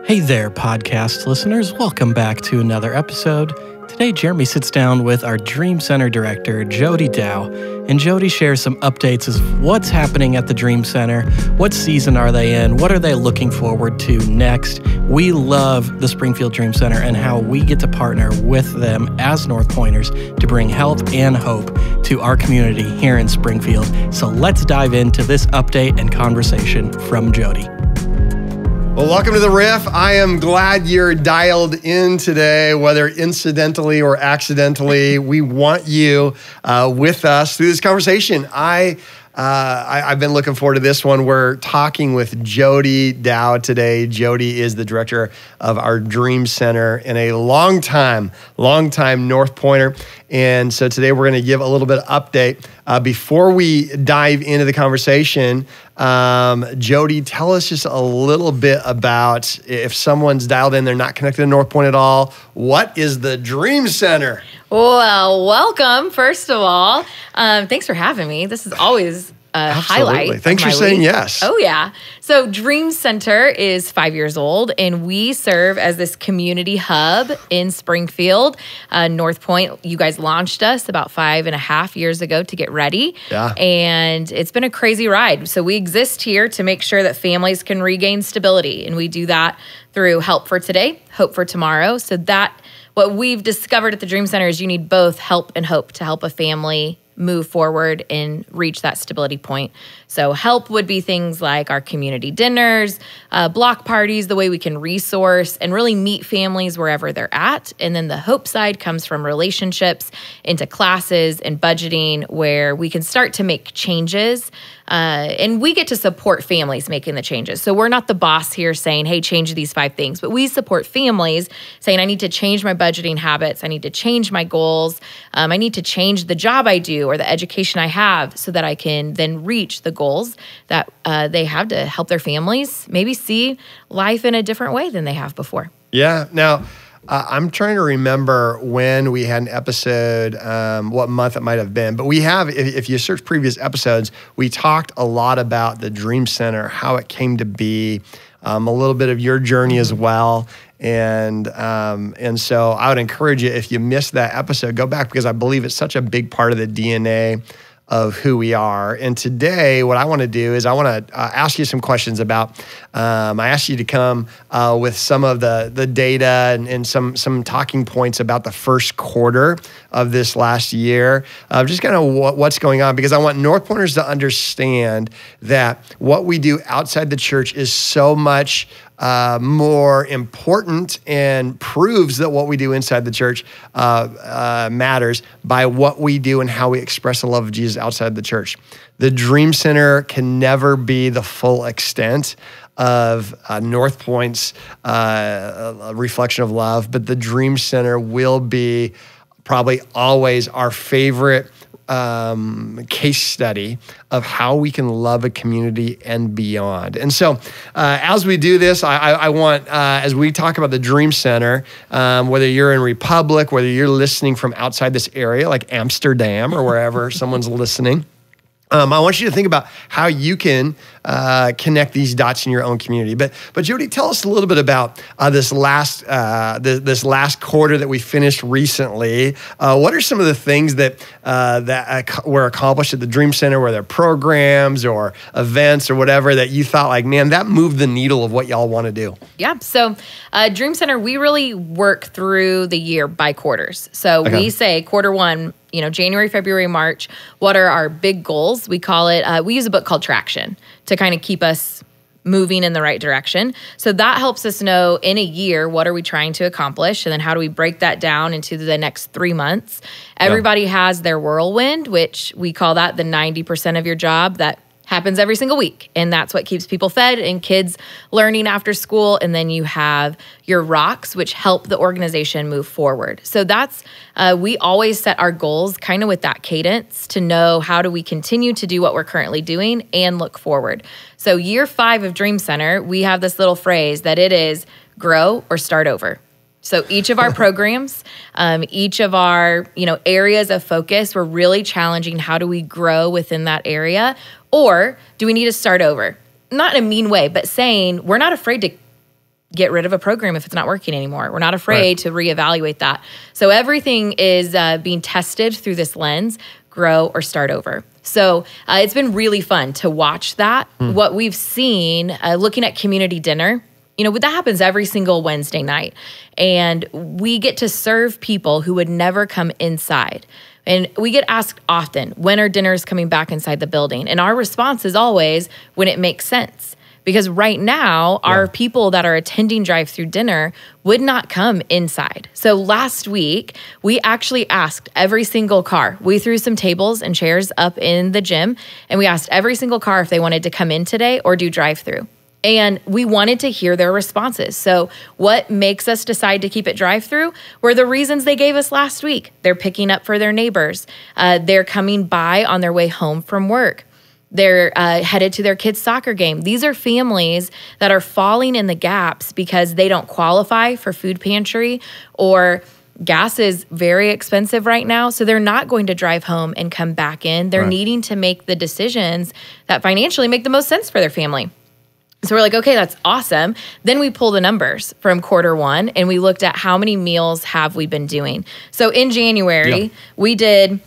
Hey there, podcast listeners. Welcome back to another episode. Today, Jeremy sits down with our Dream Center director, Jody Dow, and Jody shares some updates of what's happening at the Dream Center, what season are they in, what are they looking forward to next. We love the Springfield Dream Center and how we get to partner with them as North Pointers to bring health and hope to our community here in Springfield. So let's dive into this update and conversation from Jody. Well, welcome to the Riff. I am glad you're dialed in today, whether incidentally or accidentally. We want you with us through this conversation. I've been looking forward to this one. We're talking with Jody Dow today. Jody is the director of our Dream Center and a longtime North Pointer. And so today we're going to give a little bit of update. Before we dive into the conversation, Jody, tell us just a little bit about, if someone's dialed in, they're not connected to North Point at all, what is the Dream Center? Well, welcome, first of all. Thanks for having me. This is always a highlight. Thanks for saying yes. Oh, yeah. So Dream Center is 5 years old, and we serve as this community hub in Springfield. North Point, you guys launched us about 5.5 years ago to get ready. Yeah. And it's been a crazy ride. So we exist here to make sure that families can regain stability, and we do that through Help for Today, Hope for Tomorrow. So what we've discovered at the Dream Center is you need both help and hope to help a family move forward and reach that stability point. So help would be things like our community dinners, block parties, the way we can resource and really meet families wherever they're at. And then the hope side comes from relationships into classes and budgeting, where we can start to make changes. And we get to support families making the changes. So we're not the boss here saying, hey, change these 5 things, but we support families saying, I need to change my budgeting habits. I need to change my goals. I need to change the job I do or the education I have so that I can then reach the goals that they have to help their families maybe see life in a different way than they have before. Yeah. Now, I'm trying to remember when we had an episode, what month it might have been. But we have, if you search previous episodes, we talked a lot about the Dream Center, how it came to be, a little bit of your journey as well. And so I would encourage you, if you missed that episode, go back, because I believe it's such a big part of the DNA of who we are. And today, what I want to do is I want to ask you some questions about, I asked you to come with some of the data and some talking points about the first quarter of this last year, just kind of what's going on, because I want North Pointers to understand that what we do outside the church is so much more important and proves that what we do inside the church matters by what we do and how we express the love of Jesus outside the church. The Dream Center can never be the full extent of North Point's reflection of love, but the Dream Center will be probably always our favorite case study of how we can love a community and beyond. And so as we do this, I want, as we talk about the Dream Center, whether you're in Republic, whether you're listening from outside this area, like Amsterdam or wherever someone's listening, I want you to think about how you can connect these dots in your own community. But Jody, tell us a little bit about this last quarter that we finished recently. What are some of the things that were accomplished at the Dream Center? Were there programs or events or whatever that you thought, like, man, that moved the needle of what y'all want to do? Yeah. So Dream Center, we really work through the year by quarters. So we say quarter one, January, February, March, what are our big goals? We call it, we use a book called Traction to kind of keep us moving in the right direction. So that helps us know in a year, what are we trying to accomplish? And then how do we break that down into the next 3 months? Everybody has their whirlwind, which we call that the 90% of your job that happens every single week. And that's what keeps people fed and kids learning after school. And then you have your rocks, which help the organization move forward. So that's, we always set our goals kind of with that cadence to know how do we continue to do what we're currently doing and look forward. So year 5 of Dream Center, we have this little phrase that it is grow or start over. So each of our programs, each of our areas of focus, we're really challenging how do we grow within that area, or do we need to start over? Not in a mean way, but saying we're not afraid to get rid of a program if it's not working anymore. We're not afraid to reevaluate that. So everything is being tested through this lens, grow or start over. So it's been really fun to watch that. What we've seen, looking at community dinner, that happens every single Wednesday night. And we get to serve people who would never come inside. And we get asked often, when are dinners coming back inside the building? And our response is always, when it makes sense. Because right now, our people that are attending drive-through dinner would not come inside. So last week, we actually asked every single car. We threw some tables and chairs up in the gym, and we asked every single car if they wanted to come in today or do drive-through. And we wanted to hear their responses. So what makes us decide to keep it drive-through were the reasons they gave us last week. They're picking up for their neighbors. They're coming by on their way home from work. They're headed to their kids' soccer game. These are families that are falling in the gaps because they don't qualify for food pantry, or gas is very expensive right now. So they're not going to drive home and come back in. They're needing to make the decisions that financially make the most sense for their family. So we're like, okay, that's awesome. Then we pull the numbers from Q1 and we looked at how many meals have we been doing. So in January, we did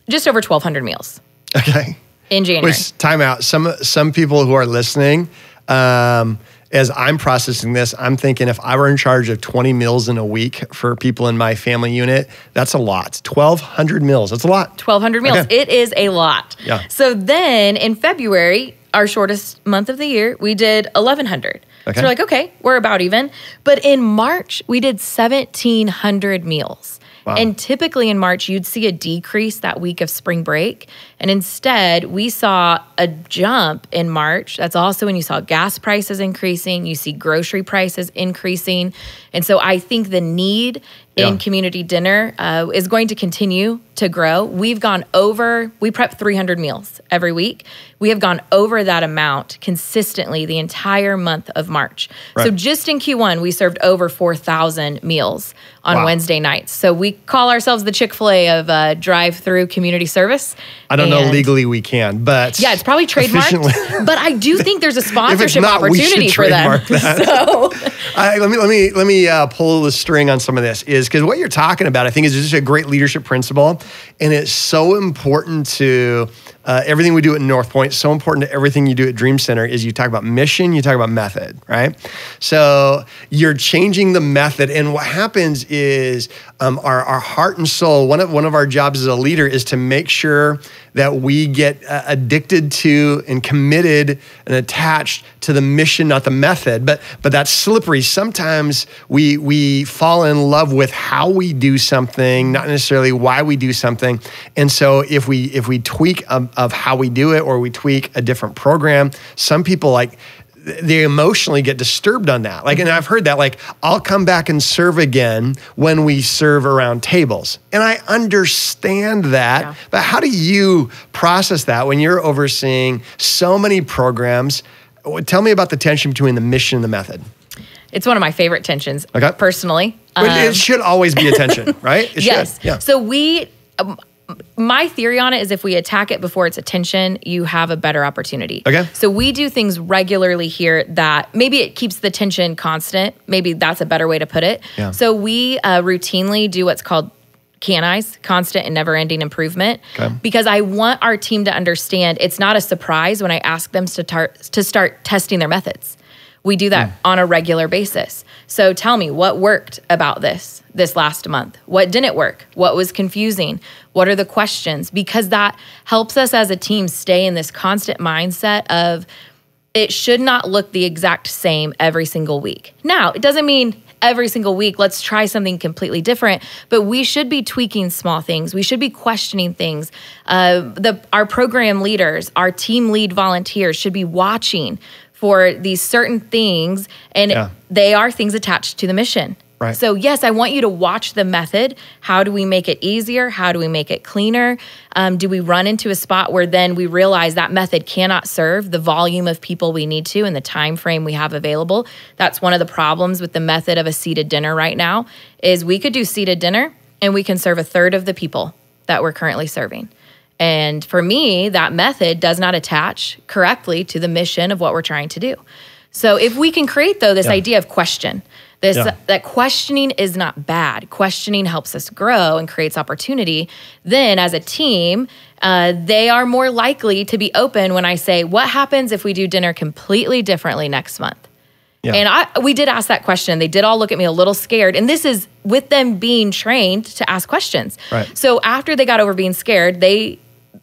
just over 1,200 meals. Okay. In January. Which, time out. Some people who are listening, as I'm processing this, I'm thinking if I were in charge of 20 meals in a week for people in my family unit, that's a lot. 1,200 meals. That's a lot. 1,200 meals. Okay. It is a lot. Yeah. So then in February, our shortest month of the year, we did 1,100. Okay. So we're like, okay, we're about even. But in March, we did 1,700 meals. Wow. And typically in March, you'd see a decrease that week of spring break. And instead, we saw a jump in March. That's also when you saw gas prices increasing. You see grocery prices increasing. And so I think the need in community dinner is going to continue to grow. We prep 300 meals every week. We have gone over that amount consistently the entire month of March. So just in Q1, we served over 4,000 meals on Wednesday nights. So we call ourselves the Chick-fil-A of drive-through community service. I don't know legally we can, but yeah, it's probably trademarked. But I do think there's a sponsorship opportunity for them. So let me pull the string on some of this, is because what you're talking about, I think, is just a great leadership principle, and it's so important to everything we do at North Point. So important to everything you do at Dream Center is you talk about mission, you talk about method, right? So you're changing the method, and what happens is our heart and soul. One of our jobs as a leader is to make sure that we get addicted to and committed and attached to the mission, not the method. But that's slippery. Sometimes we fall in love with how we do something, not necessarily why we do something. And so if we tweak of how we do it, or we tweak a different program, some people they emotionally get disturbed on that. And I've heard that, I'll come back and serve again when we serve around tables. And I understand that, but how do you process that when you're overseeing so many programs? Tell me about the tension between the mission and the method. it's one of my favorite tensions, personally. But it should always be a tension, right? It yes. should. Yeah. So my theory on it is if we attack it before it's a tension, you have a better opportunity. Okay. So we do things regularly here that maybe it keeps the tension constant. Maybe that's a better way to put it. Yeah. So we routinely do what's called CANIs, constant and never-ending improvement, because I want our team to understand it's not a surprise when I ask them to start testing their methods. We do that on a regular basis. So tell me, what worked about this last month? What didn't work? What was confusing? What are the questions? Because that helps us as a team stay in this constant mindset of it should not look the exact same every single week. Now, it doesn't mean every single week, let's try something completely different, but we should be tweaking small things. We should be questioning things. Our program leaders, our team lead volunteers should be watching for these certain things, and they are things attached to the mission. Right. So yes, I want you to watch the method. How do we make it easier? How do we make it cleaner? Do we run into a spot where then we realize that method cannot serve the volume of people we need to and the time frame we have available? That's one of the problems with the method of a seated dinner right now, is we could do seated dinner and we can serve a third of the people that we're currently serving. And for me, that method does not attach correctly to the mission of what we're trying to do. So if we can create, though, this idea of question, that questioning is not bad. Questioning helps us grow and creates opportunity. Then as a team, they are more likely to be open when I say, what happens if we do dinner completely differently next month? Yeah. And we did ask that question. They did all look at me a little scared. And this is with them being trained to ask questions. Right. So after they got over being scared,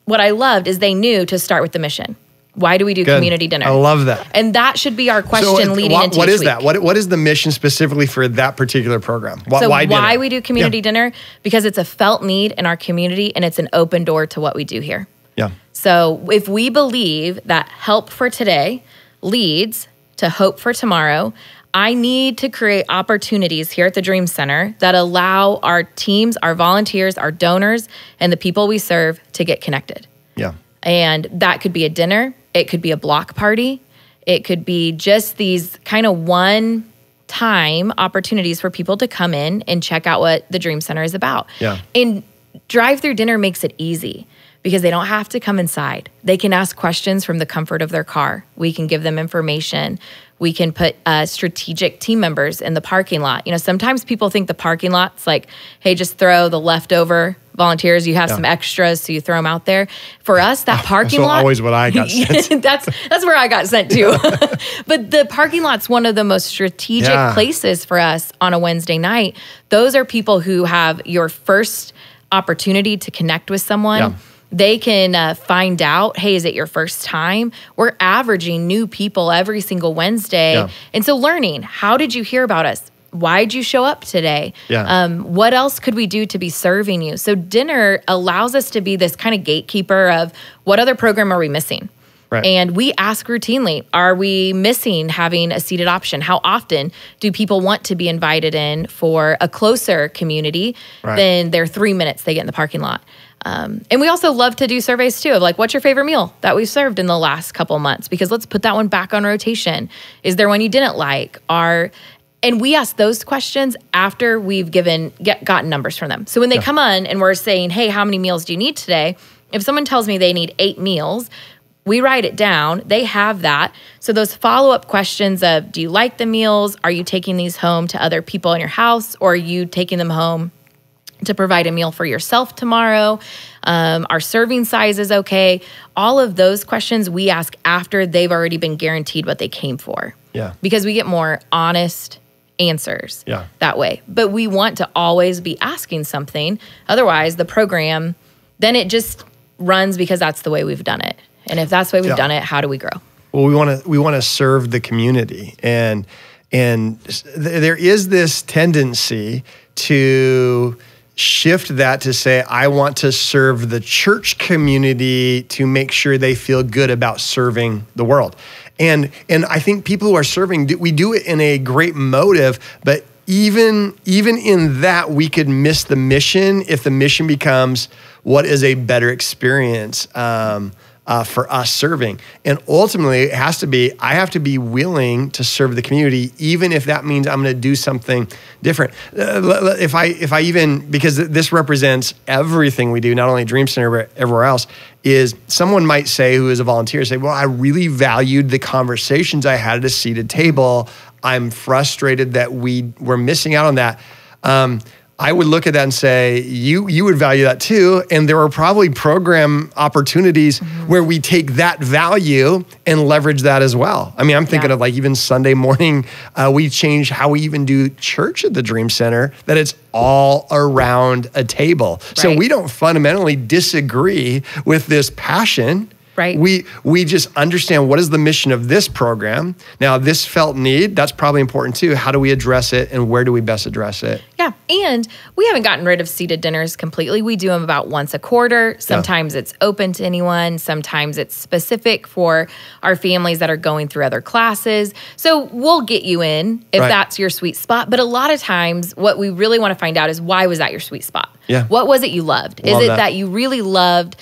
what I loved is they knew to start with the mission. Why do we do community dinner? I love that. And that should be our question leading into what each is week. that? What is the mission specifically for that particular program? Why we do community dinner? Because it's a felt need in our community and it's an open door to what we do here. Yeah. So if we believe that help for today leads to hope for tomorrow, I need to create opportunities here at the Dream Center that allow our teams, our volunteers, our donors, and the people we serve to get connected. Yeah. And that could be a dinner. It could be a block party. It could be just these kind of one-time opportunities for people to come in and check out what the Dream Center is about. Yeah. And drive-through dinner makes it easy because they don't have to come inside. They can ask questions from the comfort of their car. We can give them information. We can put strategic team members in the parking lot. Sometimes people think the parking lot's like, hey, just throw the leftover volunteers. You have some extras, so you throw them out there. For us, that parking lot. That's always what I got sent. that's where I got sent to. But the parking lot's one of the most strategic places for us on a Wednesday night. Those are people who have your first opportunity to connect with someone. Yeah. They can find out, hey, is it your first time? We're averaging new people every single Wednesday. Yeah. And so learning, how did you hear about us? Why'd you show up today? Yeah. What else could we do to be serving you? So dinner allows us to be this kind of gatekeeper of what other program are we missing? Right. And we ask routinely, are we missing having a seated option? How often do people want to be invited in for a closer community than their 3 minutes they get in the parking lot? And we also love to do surveys too of like, what's your favorite meal that we've served in the last couple months? Because let's put that one back on rotation. Is there one you didn't like? And we ask those questions after we've gotten numbers from them. So when they come on and we're saying, hey, how many meals do you need today? If someone tells me they need 8 meals, we write it down. They have that. So those follow-up questions of, do you like the meals? Are you taking these home to other people in your house? Or are you taking them home to provide a meal for yourself tomorrow? Our serving size is okay. All of those questions we ask after they've already been guaranteed what they came for. Yeah. Because we get more honest answers that way. But we want to always be asking something. Otherwise, the program, then it just runs because that's the way we've done it. And if that's the way we've done it, how do we grow? Well, we want to serve the community. And there is this tendency to shift that to say, I want to serve the church community to make sure they feel good about serving the world. And I think people who are serving, we do it in a great motive, but even in that, we could miss the mission if the mission becomes what is a better experience for us serving. And ultimately, it has to be, I have to be willing to serve the community, even if that means I'm going to do something different. If I even, because this represents everything we do, not only Dream Center, but everywhere else, is someone might say, who is a volunteer, say, well, I really valued the conversations I had at a seated table. I'm frustrated that we were missing out on that. I would look at that and say, you would value that too. And there are probably program opportunities where we take that value and leverage that as well. I mean, I'm thinking of like even Sunday morning, we changed how we even do church at the Dream Center, that it's all around a table. Right. So we don't fundamentally disagree with this passion. Right. We just understand what is the mission of this program. Now, this felt need, that's probably important too. How do we address it and where do we best address it? Yeah. And we haven't gotten rid of seated dinners completely. We do them about once a quarter. Sometimes it's open to anyone. Sometimes it's specific for our families that are going through other classes. So we'll get you in if that's your sweet spot. But a lot of times what we really want to find out is, why was that your sweet spot? Yeah. What was it you loved? Is it that you really loved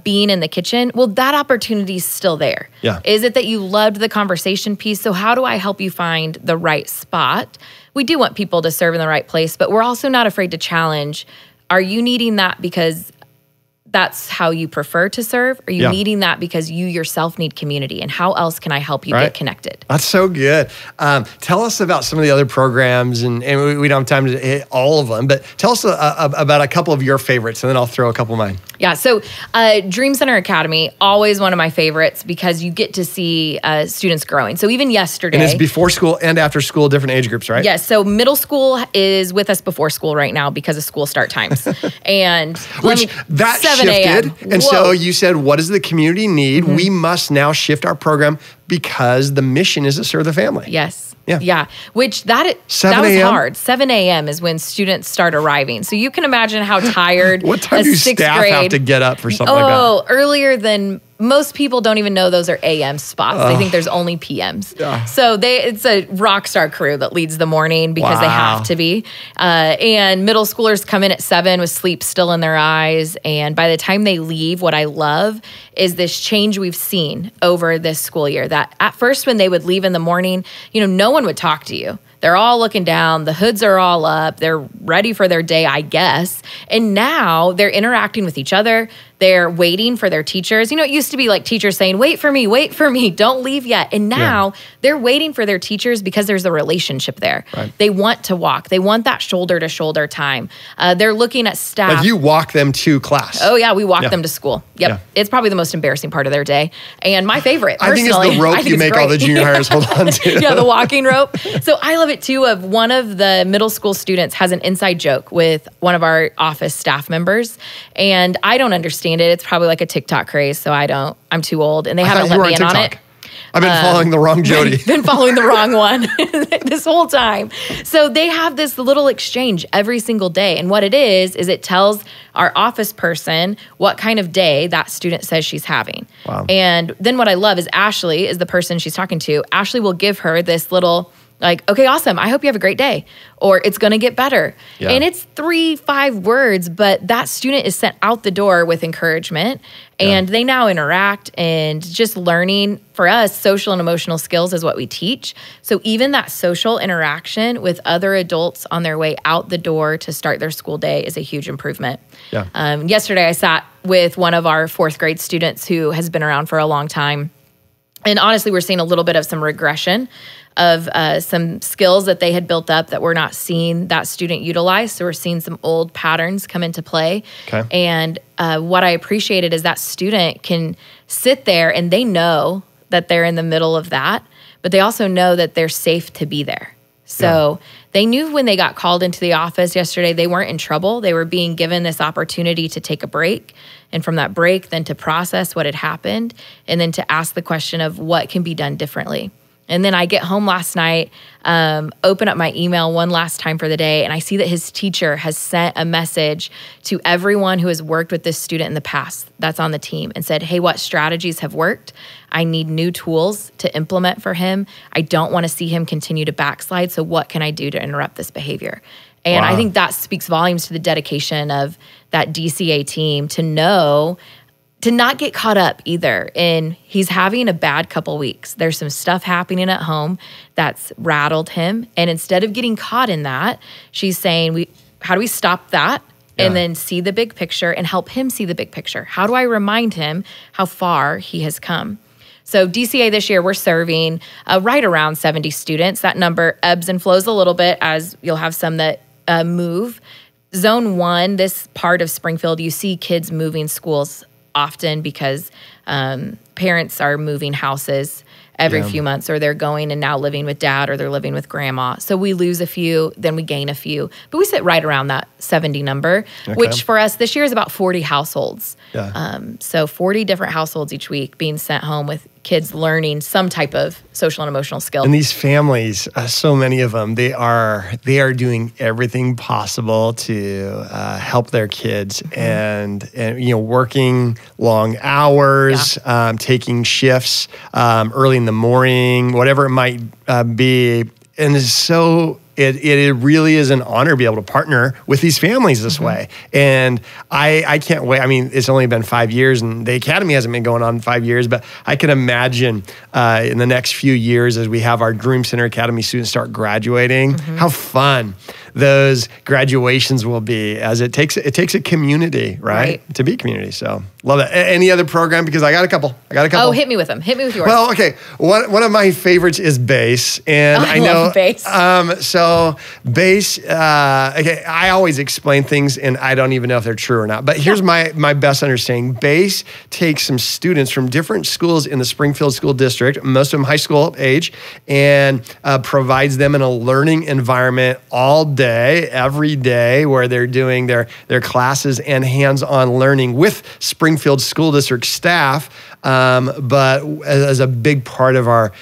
being in the kitchen? Well, that opportunity is still there. Yeah. Is it that you loved the conversation piece? So how do I help you find the right spot? We do want people to serve in the right place, but we're also not afraid to challenge. Are you needing that because that's how you prefer to serve? Are you needing that because you yourself need community? And how else can I help you get connected? That's so good. Tell us about some of the other programs, and we don't have time to hit all of them, but tell us about a couple of your favorites, and then I'll throw a couple of mine. Yeah, so Dream Center Academy, always one of my favorites because you get to see students growing. So even yesterday. And it's before school and after school, different age groups, right? Yes, so middle school is with us before school right now because of school start times. And that 7 a.m. And so you said, what does the community need? We must now shift our program because the mission is to serve the family. Yes. Yeah. Which that was hard. 7 a.m. is when students start arriving. So you can imagine how tired what time do staff have to get up for something like that? Oh, earlier than most people don't even know those are AM spots. They think there's only PMs. Yeah. So it's a rock star crew that leads the morning because they have to be. And middle schoolers come in at 7 with sleep still in their eyes. And by the time they leave, what I love is this change we've seen over this school year. That at first when they would leave in the morning, no one would talk to you. They're all looking down. The hoods are all up. They're ready for their day, I guess. And now they're interacting with each other. They're waiting for their teachers. It used to be like teachers saying, wait for me, don't leave yet. And now they're waiting for their teachers because there's a relationship there. Right. They want to walk. They want that shoulder to shoulder time. They're looking at staff. Like you walk them to class. Oh yeah, we walk them to school. Yep. Yeah. It's probably the most embarrassing part of their day. And my favorite, personally. I think it's the rope you make all the junior hires hold on to. Yeah, the walking rope. So I love it too of one of the middle school students has an inside joke with one of our office staff members. And I don't understand it. It's probably like a TikTok craze, so I'm too old. And they haven't let me in on it. I've been following the wrong Jody. Been following the wrong one this whole time. So they have this little exchange every single day. And what it is it tells our office person what kind of day that student says she's having. Wow. And then what I love is Ashley is the person she's talking to. Ashley will give her this little okay, awesome. I hope you have a great day. Or it's going to get better. Yeah. And it's 3-5 words, but that student is sent out the door with encouragement and they now interact and just learning. For us, social and emotional skills is what we teach. So even that social interaction with other adults on their way out the door to start their school day is a huge improvement. Yeah. Yesterday, I sat with one of our 4th grade students who has been around for a long time. And honestly, we're seeing a little bit of some regression of some skills that they had built up that we're not seeing that student utilize. So we're seeing some old patterns come into play. Okay. And what I appreciated is that student can sit there and they know that they're in the middle of that, but they also know that they're safe to be there. So they knew when they got called into the office yesterday, they weren't in trouble. They were being given this opportunity to take a break. And from that break, then to process what had happened and then to ask the question of what can be done differently. And then I get home last night, open up my email one last time for the day, and I see that his teacher has sent a message to everyone who has worked with this student in the past that's on the team and said, hey, what strategies have worked? I need new tools to implement for him. I don't want to see him continue to backslide, so what can I do to interrupt this behavior? And I think that speaks volumes to the dedication of that DCA team to know to not get caught up either in he's having a bad couple weeks. There's some stuff happening at home that's rattled him. And instead of getting caught in that, she's saying, how do we stop that? And then see the big picture and help him see the big picture. How do I remind him how far he has come? So DCA this year, we're serving right around 70 students. That number ebbs and flows a little bit as you'll have some that move. Zone 1, this part of Springfield, you see kids moving schools often because parents are moving houses every few months, or they're going and now living with dad, or they're living with grandma. So we lose a few, then we gain a few. But we sit right around that 70 number, which for us this year is about 40 households. Yeah. So 40 different households each week being sent home with kids learning some type of social and emotional skill. And these families, so many of them, they are doing everything possible to help their kids, and working long hours, taking shifts early in the morning, whatever it might be, and it's so. It really is an honor to be able to partner with these families this way. And I can't wait. I mean, it's only been 5 years and the Academy hasn't been going on 5 years, but I can imagine in the next few years as we have our Dream Center Academy students start graduating, how fun those graduations will be, as it takes a community, right? To be community. So love it. Any other program? Because I got a couple. Oh, hit me with them. Hit me with yours. Well, okay. One of my favorites is bass, and I know love bass. So bass. Okay, I always explain things, and I don't even know if they're true or not. But here's my best understanding. Bass takes some students from different schools in the Springfield School District, most of them high school age, and provides them in a learning environment all day, every day, where they're doing their classes and hands-on learning with Springfield School District staff. But as a big part of our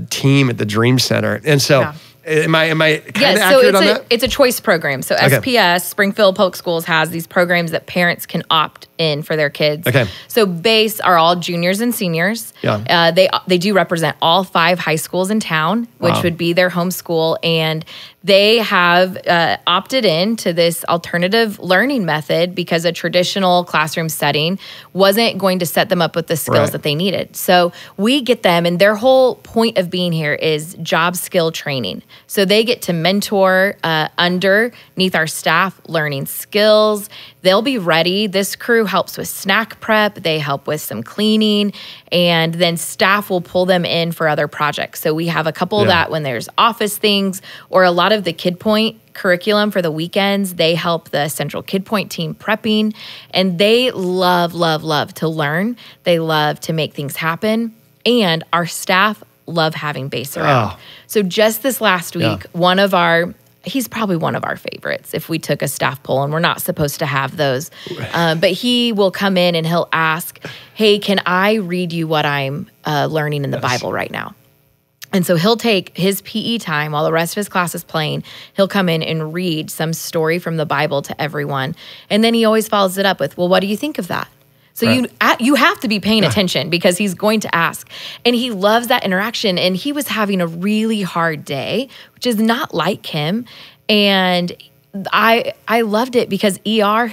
team at the Dream Center. And so am I kind of accurate on that? It's a choice program. So SPS, Springfield Public Schools, has these programs that parents can opt in for their kids. Okay. So BASE are all juniors and seniors. Yeah. They do represent all 5 high schools in town, which would be their home school. And they have opted in to this alternative learning method because a traditional classroom setting wasn't going to set them up with the skills that they needed. So we get them, and their whole point of being here is job skill training. So they get to mentor underneath our staff learning skills. They'll be ready. This crew helps with snack prep. They help with some cleaning, and then staff will pull them in for other projects. So we have a couple that when there's office things or a lot of the Kid Point curriculum for the weekends, they help the Central Kid Point team prepping, and they love, love, love to learn. They love to make things happen, and our staff love having BASE around. So just this last week, he's probably one of our favorites if we took a staff poll, and we're not supposed to have those. But he will come in and he'll ask, hey, can I read you what I'm learning in the Bible right now? And so he'll take his PE time while the rest of his class is playing. He'll come in and read some story from the Bible to everyone. And then he always follows it up with, well, what do you think of that? So you have to be paying attention because he's going to ask. And he loves that interaction. And he was having a really hard day, which is not like him. And I loved it because ER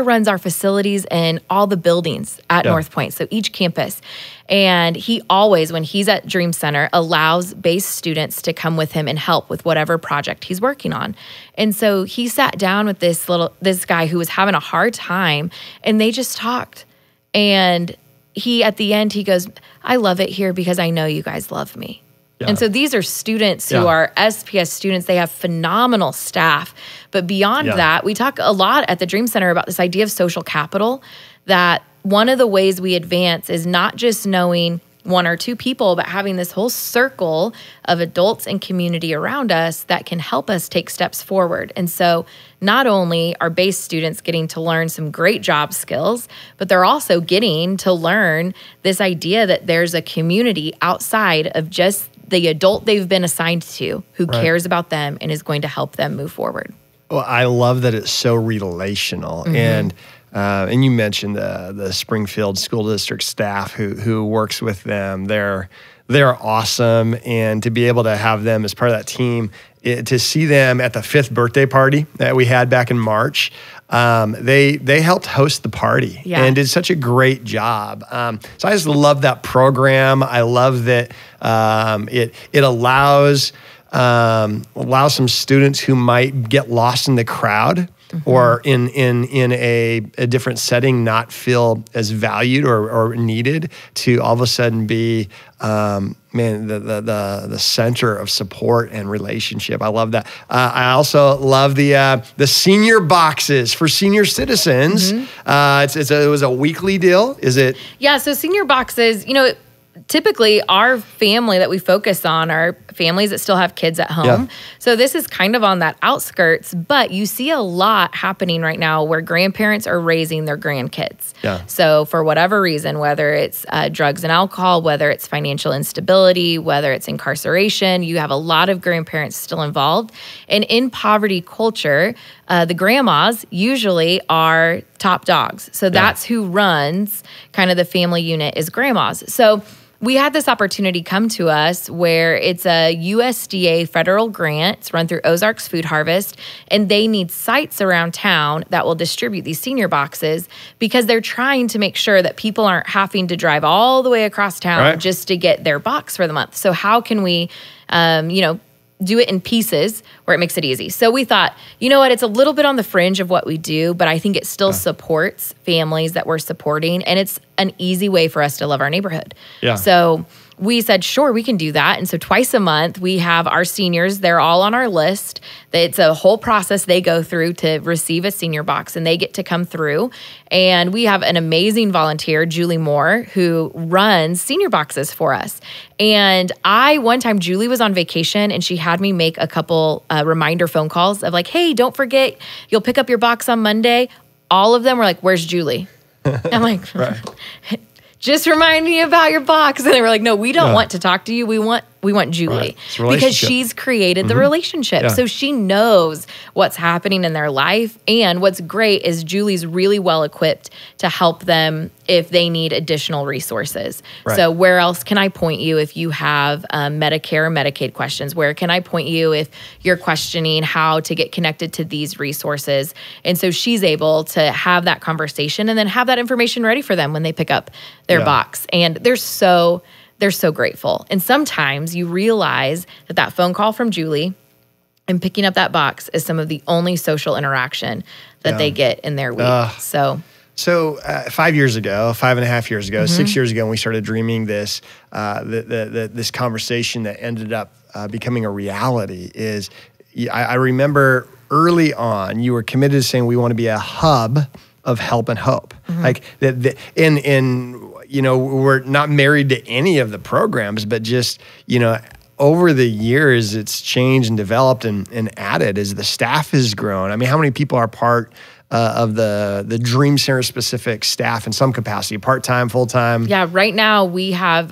runs our facilities and all the buildings at North Point, so each campus. And he always, when he's at Dream Center, allows BASE students to come with him and help with whatever project he's working on. And so he sat down with this guy who was having a hard time, and they just talked. And at the end, he goes, I love it here because I know you guys love me. And so these are students who are SPS students. They have phenomenal staff. But beyond that, we talk a lot at the Dream Center about this idea of social capital, that one of the ways we advance is not just knowing 1 or 2 people, but having this whole circle of adults and community around us that can help us take steps forward. And so not only are BASE students getting to learn some great job skills, but they're also getting to learn this idea that there's a community outside of just the adult they've been assigned to who cares about them and is going to help them move forward. Well, I love that it's so relational. And you mentioned the Springfield School District staff who works with them. They're awesome. And to be able to have them as part of that team, to see them at the 5th birthday party that we had back in March, they helped host the party and did such a great job. So I just love that program. I love that it allows some students who might get lost in the crowd or in a different setting not feel as valued or needed to all of a sudden be the center of support and relationship. I love that. I also love the senior boxes for senior citizens. It was a weekly deal. Is it? Yeah. So senior boxes, typically our family that we focus on are families that still have kids at home. So this is kind of on that outskirts, but you see a lot happening right now where grandparents are raising their grandkids. So for whatever reason, whether it's drugs and alcohol, whether it's financial instability, whether it's incarceration, you have a lot of grandparents still involved. And in poverty culture, the grandmas usually are top dogs. So that's who runs kind of the family unit is grandmas. So we had this opportunity come to us where it's a USDA federal grant. It's run through Ozarks Food Harvest, and they need sites around town that will distribute these senior boxes because they're trying to make sure that people aren't having to drive all the way across town just to get their box for the month. So how can we, do it in pieces where it makes it easy. So we thought, you know what, it's a little bit on the fringe of what we do, but I think it still supports families that we're supporting, and it's an easy way for us to love our neighborhood. Yeah. So we said, sure, we can do that. And so twice a month, we have our seniors, they're all on our list. It's a whole process they go through to receive a senior box, and they get to come through. And we have an amazing volunteer, Julie Moore, who runs senior boxes for us. And one time, Julie was on vacation, and she had me make a couple reminder phone calls of like, hey, don't forget, you'll pick up your box on Monday. All of them were like, where's Julie? I'm like, just remind me about your box. And they were like, no, we don't want to talk to you. We want Julie because she's created the relationship. Yeah. So she knows what's happening in their life. And what's great is Julie's really well equipped to help them if they need additional resources. Right. So where else can I point you if you have Medicare or Medicaid questions? Where can I point you if you're questioning how to get connected to these resources? And so she's able to have that conversation and then have that information ready for them when they pick up their box. And they're so grateful. And sometimes you realize that phone call from Julie and picking up that box is some of the only social interaction that they get in their week. So 5 years ago, 5.5 years ago, 6 years ago, when we started dreaming this, this conversation that ended up becoming a reality is, I remember early on, you were committed to saying we want to be a hub of help and hope. Like we're not married to any of the programs, but just, over the years, it's changed and developed and added as the staff has grown. I mean, how many people are part of the Dream Center specific staff in some capacity, part-time, full-time? Yeah, right now we have,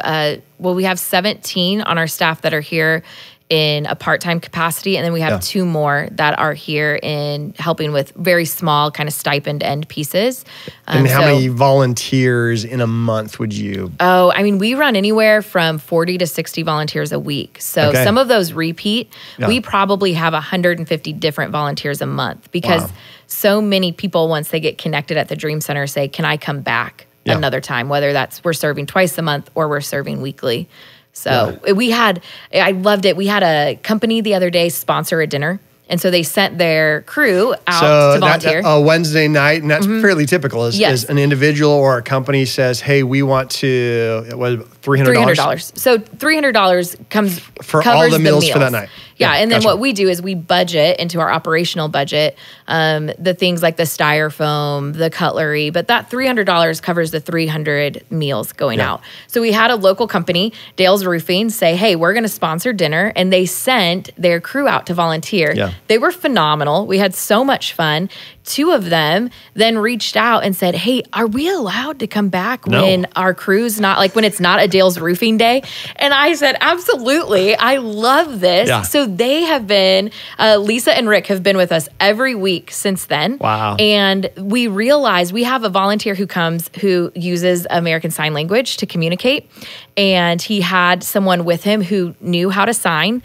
we have 17 on our staff that are here in a part-time capacity, and then we have 2 more that are here in helping with very small kind of stipend end pieces. And how many volunteers in a month would you? Oh, I mean, we run anywhere from 40 to 60 volunteers a week. So some of those repeat. We probably have 150 different volunteers a month because so many people, once they get connected at the Dream Center, say, can I come back another time? Whether that's we're serving twice a month or we're serving weekly. So I loved it. We had a company the other day sponsor a dinner. And so they sent their crew out to volunteer. A Wednesday night, and that's fairly typical, is an individual or a company says, hey, we want to, $300? $300. So $300 covers all the meals for that night. Yeah, and then what we do is we budget into our operational budget the things like the styrofoam, the cutlery, but that $300 covers the 300 meals going out. So we had a local company, Dale's Roofing, say, hey, we're going to sponsor dinner, and they sent their crew out to volunteer. Yeah. They were phenomenal. We had so much fun. 2 of them then reached out and said, hey, are we allowed to come back when our crew's not, like when it's not a Dale's Roofing day? And I said, absolutely. I love this. Yeah. So they have been, Lisa and Rick have been with us every week since then. Wow. And we realized we have a volunteer who comes who uses American Sign Language to communicate. And he had someone with him who knew how to sign.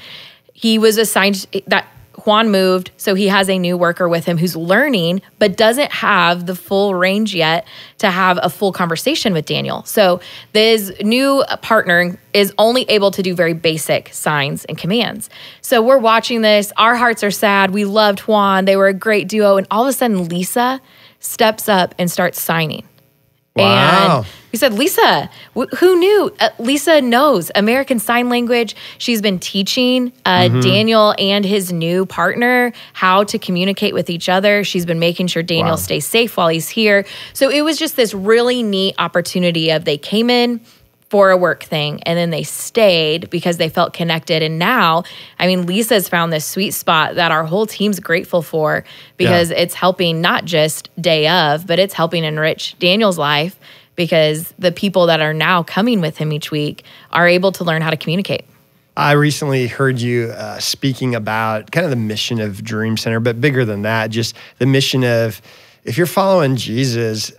He was assigned that Juan moved, so he has a new worker with him who's learning, but doesn't have the full range yet to have a full conversation with Daniel. So this new partner is only able to do very basic signs and commands. So we're watching this. Our hearts are sad. We loved Juan. They were a great duo. And all of a sudden, Lisa steps up and starts signing. Wow. And we said, Lisa, who knew? Lisa knows American Sign Language. She's been teaching Daniel and his new partner how to communicate with each other. She's been making sure Daniel stays safe while he's here. So it was just this really neat opportunity of they came in for a work thing, and then they stayed because they felt connected. And now, I mean, Lisa's found this sweet spot that our whole team's grateful for because it's helping not just day of, but it's helping enrich Daniel's life because the people that are now coming with him each week are able to learn how to communicate. I recently heard you speaking about kind of the mission of Dream Center, but bigger than that, just the mission of, if you're following Jesus,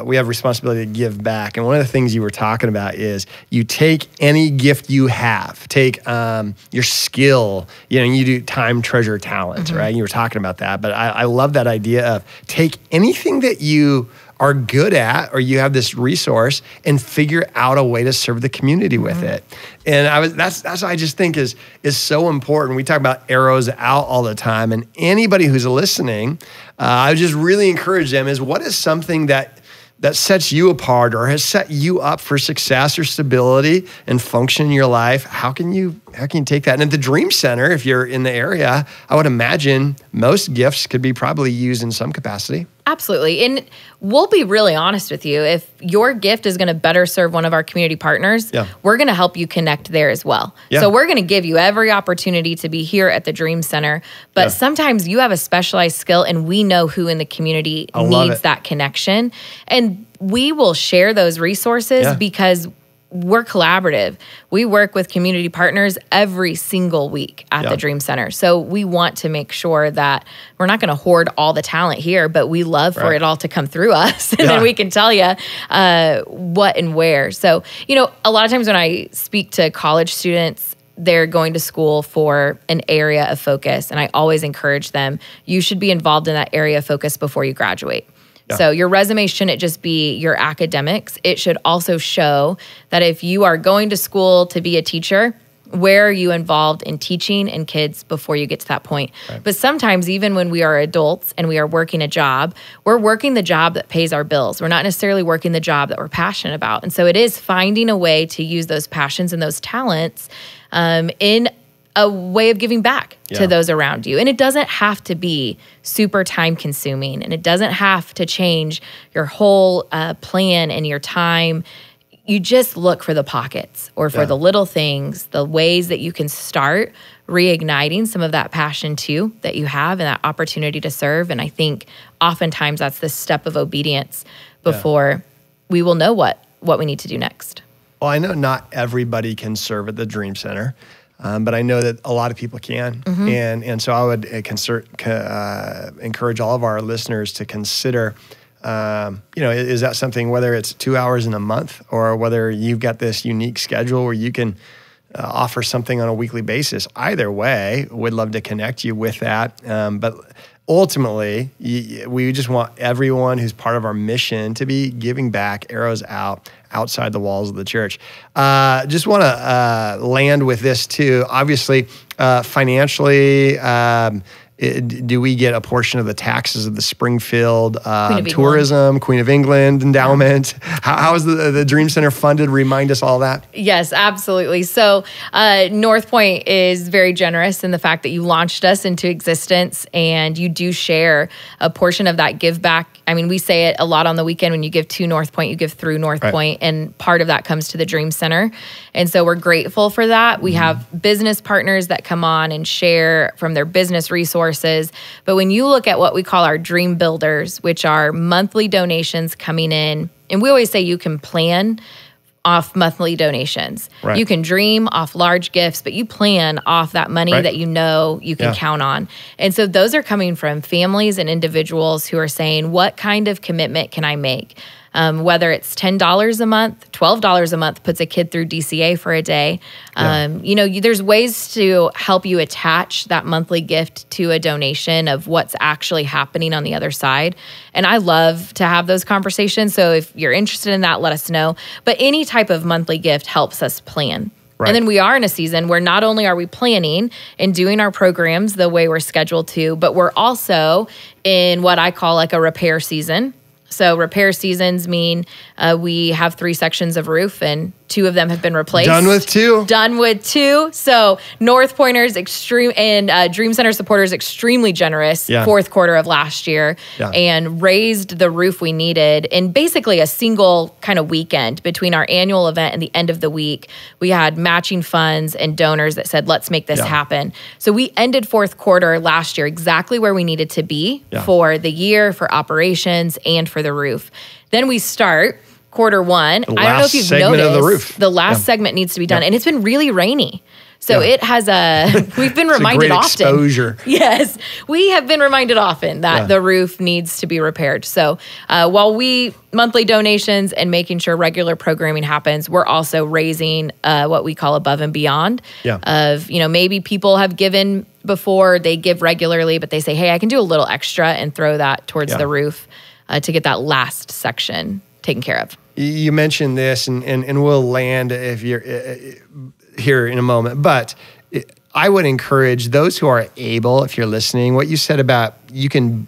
we have responsibility to give back. And one of the things you were talking about is you take any gift you have, take your skill, you do time, treasure, talent, right? You were talking about that. But I love that idea of take anything that you are good at, or you have this resource, and figure out a way to serve the community with it. And that's what I just think is so important. We talk about arrows out all the time, and anybody who's listening, I would just really encourage them is, what is something that sets you apart or has set you up for success or stability and function in your life? How can you take that? And at the Dream Center, if you're in the area, I would imagine most gifts could be probably used in some capacity. Absolutely. And we'll be really honest with you. If your gift is going to better serve one of our community partners, we're going to help you connect there as well. So we're going to give you every opportunity to be here at the Dream Center. But sometimes you have a specialized skill, and we know who in the community needs that connection. And we will share those resources because we're collaborative. We work with community partners every single week at the Dream Center. So we want to make sure that we're not going to hoard all the talent here, but we love for it all to come through us. And then we can tell you what and where. So, a lot of times when I speak to college students, they're going to school for an area of focus. And I always encourage them, you should be involved in that area of focus before you graduate. So your resume shouldn't just be your academics. It should also show that if you are going to school to be a teacher, where are you involved in teaching and kids before you get to that point? But sometimes even when we are adults and we are working a job, we're working the job that pays our bills. We're not necessarily working the job that we're passionate about. And so it is finding a way to use those passions and those talents in a way of giving back to those around you. And it doesn't have to be super time consuming, and it doesn't have to change your whole plan and your time. You just look for the pockets or for the little things, the ways that you can start reigniting some of that passion too that you have and that opportunity to serve. And I think oftentimes that's the step of obedience before we will know what we need to do next. Well, I know not everybody can serve at the Dream Center. But I know that a lot of people can. And so I would encourage all of our listeners to consider, is that something, whether it's 2 hours in a month or whether you've got this unique schedule where you can offer something on a weekly basis. Either way, we'd love to connect you with that. But ultimately, we just want everyone who's part of our mission to be giving back, arrows out, outside the walls of the church. Just want to land with this too. Obviously, financially, do we get a portion of the taxes of the Springfield tourism, Queen of England endowment? How is the Dream Center funded? Remind us all that. Yes, absolutely. So North Point is very generous in the fact that you launched us into existence, and you do share a portion of that give back. I mean, we say it a lot on the weekend. When you give to North Point, you give through North Point, and part of that comes to the Dream Center. And so we're grateful for that. We have business partners that come on and share from their business resources. But when you look at what we call our Dream Builders, which are monthly donations coming in, and we always say you can plan off monthly donations. You can dream off large gifts, but you plan off that money that you know you can count on. And so those are coming from families and individuals who are saying, what kind of commitment can I make? Whether it's $10 a month, $12 a month puts a kid through DCA for a day. There's ways to help you attach that monthly gift to a donation of what's actually happening on the other side. And I love to have those conversations. So if you're interested in that, let us know. But any type of monthly gift helps us plan. And then we are in a season where not only are we planning and doing our programs the way we're scheduled to, but we're also in what I call like a repair season. So repair seasons mean we have 3 sections of roof, and 2 of them have been replaced. Done with 2. Done with 2. So North Pointers and Dream Center supporters extremely generous 4th quarter of last year and raised the roof we needed in basically a single kind of weekend between our annual event and the end of the week. We had matching funds and donors that said, let's make this happen. So we ended 4th quarter last year exactly where we needed to be for the year, for operations, and for the roof. Then we start quarter 1. I don't know if you've noticed, the last segment needs to be done, and it's been really rainy. So it has we've been reminded often. Exposure. Yes, we have been reminded often that the roof needs to be repaired. So while we monthly donations and making sure regular programming happens, we're also raising what we call above and beyond. Of maybe people have given before, they give regularly, but they say, hey, I can do a little extra and throw that towards the roof. to get that last section taken care of. You mentioned this, and we'll land if you're here in a moment, but I would encourage those who are able, if you're listening, what you said about you can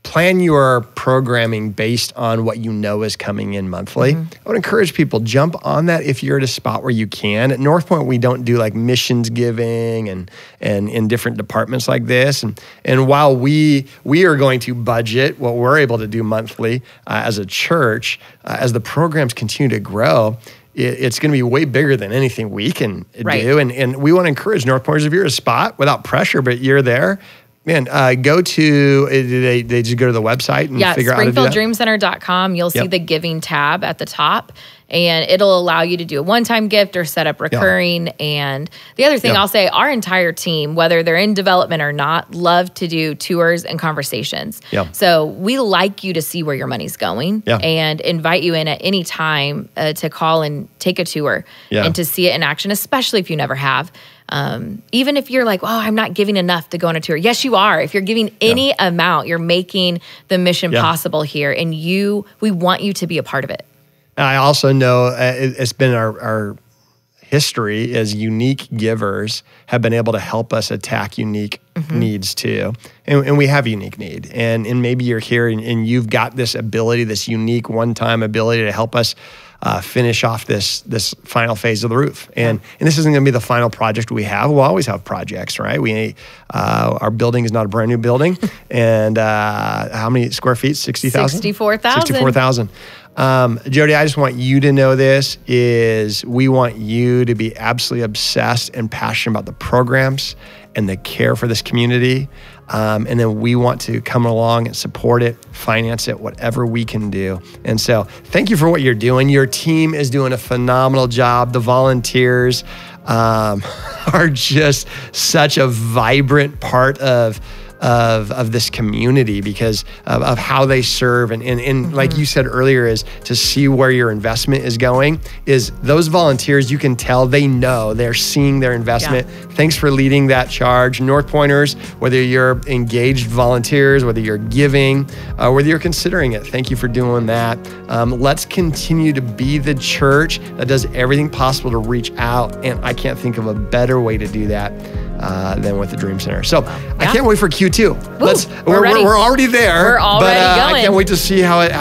plan your programming based on what you know is coming in monthly. I would encourage people, jump on that if you're at a spot where you can. At North Point, we don't do like missions giving and in different departments like this. And while we are going to budget what we're able to do monthly as a church, as the programs continue to grow, it's going to be way bigger than anything we can do. And we want to encourage North Pointers, if you're at a spot without pressure, but you're there, man, go to, they just go to the website and figure out how to do that? SpringfieldDreamCenter.com. You'll see the giving tab at the top, and it'll allow you to do a one-time gift or set up recurring. And the other thing I'll say, our entire team, whether they're in development or not, love to do tours and conversations. So we like you to see where your money's going and invite you in at any time to call and take a tour and to see it in action, especially if you never have. Even if you're like, oh, I'm not giving enough to go on a tour. Yes, you are. If you're giving any amount, you're making the mission possible here. And we want you to be a part of it. I also know it's been our history as unique givers have been able to help us attack unique needs too. And we have a unique need. And maybe you're here and you've got this ability, this unique one-time ability to help us finish off this final phase of the roof. And this isn't going to be the final project we have. We'll always have projects, right? Our building is not a brand new building. And how many square feet? 60,000? 64,000. 64,000. Jody, I just want you to know this is we want you to be absolutely obsessed and passionate about the programs and the care for this community. And then we want to come along and support it, finance it, whatever we can do. And so thank you for what you're doing. Your team is doing a phenomenal job. The volunteers are just such a vibrant part of this community because of how they serve. And like you said earlier, is to see where your investment is going, is those volunteers, you can tell they know they're seeing their investment. Thanks for leading that charge. North Pointers, whether you're engaged volunteers, whether you're giving, whether you're considering it, thank you for doing that. Let's continue to be the church that does everything possible to reach out. And I can't think of a better way to do that than with the Dream Center. So I can't wait for Q2. We're already there. We're already going. I can't wait to see how it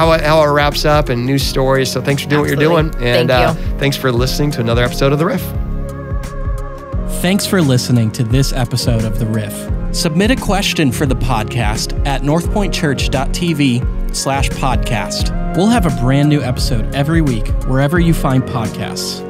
wraps up and new stories. So thanks for doing what you're doing. And thanks for listening to another episode of The Riff. Thanks for listening to this episode of The Riff. Submit a question for the podcast at northpointchurch.tv/podcast. We'll have a brand new episode every week wherever you find podcasts.